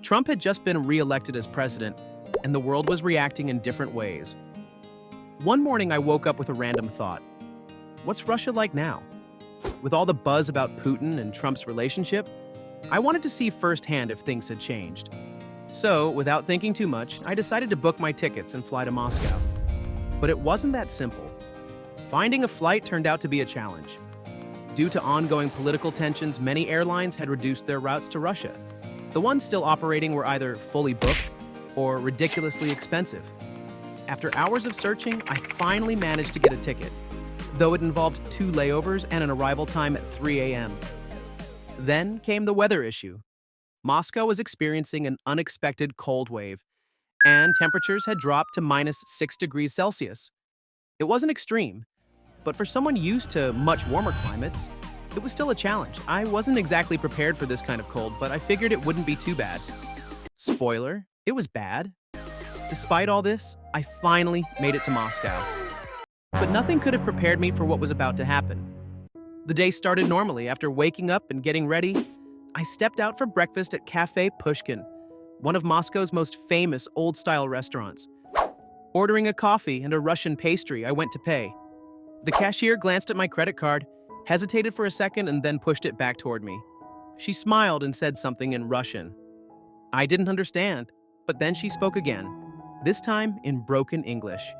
Trump had just been re-elected as president, and the world was reacting in different ways. One morning, I woke up with a random thought. What's Russia like now? With all the buzz about Putin and Trump's relationship, I wanted to see firsthand if things had changed. So, without thinking too much, I decided to book my tickets and fly to Moscow. But it wasn't that simple. Finding a flight turned out to be a challenge. Due to ongoing political tensions, many airlines had reduced their routes to Russia. The ones still operating were either fully booked or ridiculously expensive. After hours of searching, I finally managed to get a ticket, though it involved 2 layovers and an arrival time at 3 a.m. Then came the weather issue. Moscow was experiencing an unexpected cold wave, and temperatures had dropped to -6 degrees Celsius. It wasn't extreme, but for someone used to much warmer climates, it was still a challenge. I wasn't exactly prepared for this kind of cold, but I figured it wouldn't be too bad. Spoiler, it was bad. Despite all this, I finally made it to Moscow. But nothing could have prepared me for what was about to happen. The day started normally. After waking up and getting ready, I stepped out for breakfast at Cafe Pushkin, one of Moscow's most famous old-style restaurants. Ordering a coffee and a Russian pastry, I went to pay. The cashier glanced at my credit card, hesitated for a second, and then pushed it back toward me. She smiled and said something in Russian. I didn't understand, but then she spoke again, this time in broken English.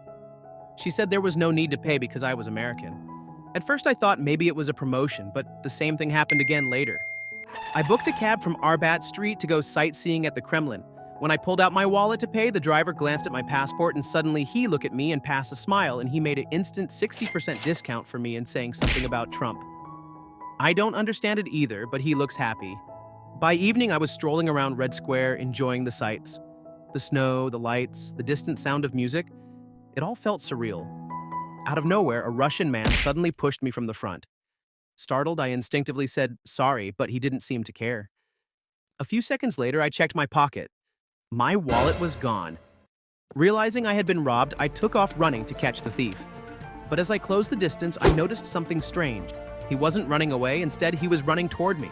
She said there was no need to pay because I was American. At first I thought maybe it was a promotion, but the same thing happened again later. I booked a cab from Arbat Street to go sightseeing at the Kremlin. When I pulled out my wallet to pay, the driver glanced at my passport and suddenly he looked at me and passed a smile, and he made an instant 60% discount for me and saying something about Trump. I don't understand it either, but he looks happy. By evening, I was strolling around Red Square, enjoying the sights. The snow, the lights, the distant sound of music. It all felt surreal. Out of nowhere, a Russian man suddenly pushed me from the front. Startled, I instinctively said sorry, but he didn't seem to care. A few seconds later, I checked my pocket. My wallet was gone. Realizing I had been robbed, I took off running to catch the thief. But as I closed the distance, I noticed something strange. He wasn't running away, instead he was running toward me.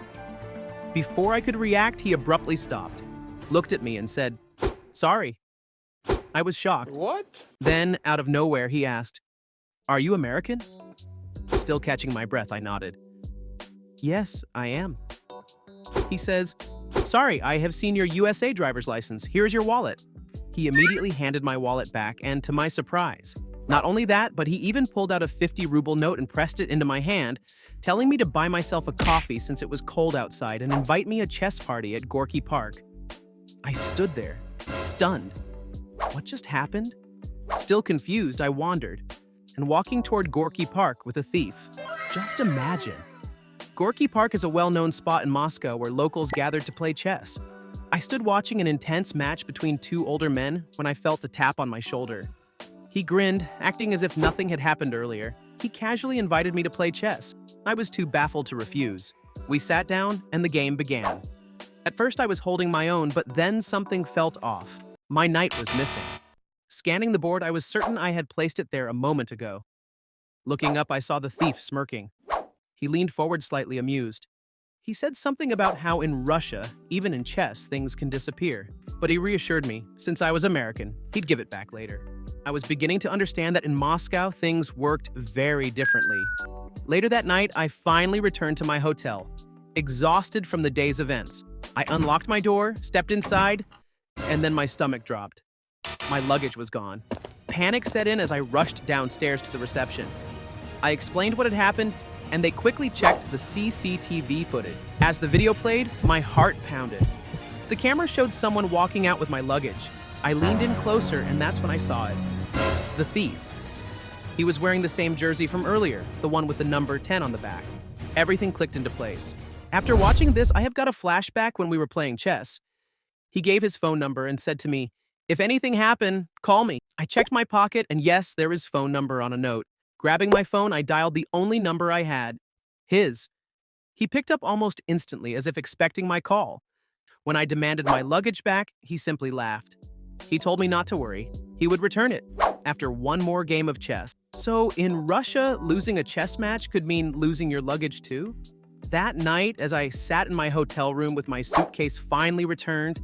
Before I could react, he abruptly stopped, looked at me and said, "Sorry." I was shocked. What? Then, out of nowhere, he asked, "Are you American?" Still catching my breath, I nodded. "Yes, I am." He says, "Sorry, I have seen your USA driver's license. Here's your wallet." He immediately handed my wallet back, and to my surprise, not only that, but he even pulled out a 50-ruble note and pressed it into my hand, telling me to buy myself a coffee since it was cold outside and invite me a chess party at Gorky Park. I stood there, stunned. What just happened? Still confused, I wandered, and walking toward Gorky Park with a thief. Just imagine. Gorky Park is a well-known spot in Moscow where locals gathered to play chess. I stood watching an intense match between 2 older men when I felt a tap on my shoulder. He grinned, acting as if nothing had happened earlier. He casually invited me to play chess. I was too baffled to refuse. We sat down, and the game began. At first I was holding my own, but then something felt off. My knight was missing. Scanning the board, I was certain I had placed it there a moment ago. Looking up, I saw the thief smirking. He leaned forward slightly amused. He said something about how in Russia, even in chess, things can disappear. But he reassured me, since I was American, he'd give it back later. I was beginning to understand that in Moscow, things worked very differently. Later that night, I finally returned to my hotel, exhausted from the day's events. I unlocked my door, stepped inside, and then my stomach dropped. My luggage was gone. Panic set in as I rushed downstairs to the reception. I explained what had happened, and they quickly checked the CCTV footage. As the video played, my heart pounded. The camera showed someone walking out with my luggage. I leaned in closer, and that's when I saw it. The thief. He was wearing the same jersey from earlier, the one with the number 10 on the back. Everything clicked into place. After watching this, I have got a flashback when we were playing chess. He gave his phone number and said to me, "If anything happened, call me." I checked my pocket, and yes, there is phone number on a note. Grabbing my phone, I dialed the only number I had, his. He picked up almost instantly, as if expecting my call. When I demanded my luggage back, he simply laughed. He told me not to worry. He would return it after one more game of chess. So in Russia, losing a chess match could mean losing your luggage too? That night, as I sat in my hotel room with my suitcase finally returned,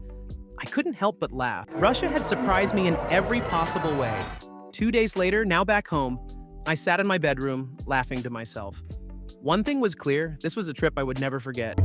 I couldn't help but laugh. Russia had surprised me in every possible way. 2 days later, now back home, I sat in my bedroom, laughing to myself. One thing was clear, this was a trip I would never forget.